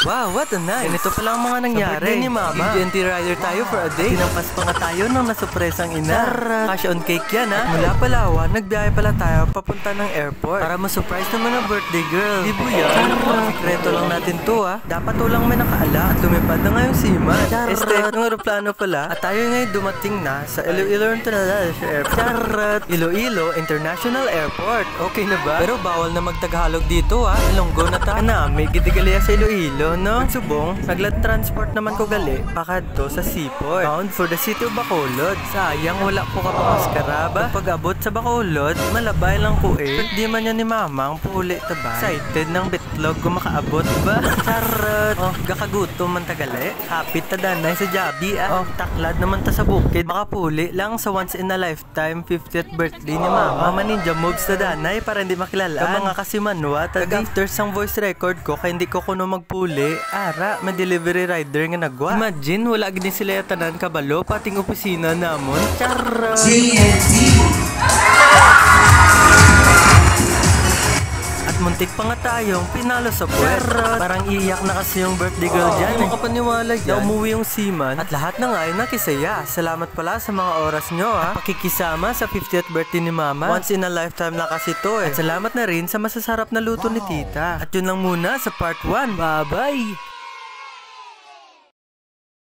Wow, what a night! Ganito pala ang mga nangyari. Sa birthday ni Mama, GNT rider tayo for a day. Tinampas pa nga tayo ng nasupresang ina. Cash on cake yan ha. Mula Palawan, nagbiyahe pala tayo papunta ng airport para ma-surprise naman ang birthday girl. Di ba yan? Sikreto lang natin to ha. Dapat walang may nakaala at lumipad na nga yung seaman. Ng aeroplano pala. At tayo ngayon dumating na sa Iloilo International Airport. Iloilo International Airport. Okay na ba? Pero bawal na magtagalog dito ha. Ilonggo na ta. Anami, gidigali sa Iloilo, no? Subong, nagland transport naman ko gali. Pakadto sa seaport. Bound for the city of Bacolod. Sayang, wala ko kapamaskara ba? Pag abot sa Bacolod, malabay lang ko eh. But di man yan ni Mamang puli tabay. Excited ng bitlog kung makaabot ba? Charot! Oh, gakagutom man tagali. Hapit ta danay sa Jabi ah. Oh, taklad naman ta sa bukid. Makapuli lang sa once in a lifetime 50th birthday ni Mama. Mama ninja moves ta danay para hindi makilalaan. Ka mga kasimanwa. After sang voice record ko kaya hindi ko kuno magpuli. Ara, may delivery rider nga nagwa. Imagine, wala gini sila tanan kabalo pating opisina namon. Charot! GNT! At muntik pa nga tayong pinalo sa puwet. Parang iiyak na kasi yung birthday girl dyan. Hindi makapaniwala dyan na umuwi yung seaman. At lahat na nga ay nakisaya. Salamat pala sa mga oras nyo ha. Pakikisama sa 50th birthday ni Mama. Once in a lifetime na kasi to eh. At salamat na rin sa masasarap na luto ni Tita. At yun lang muna sa part 1. Bye bye!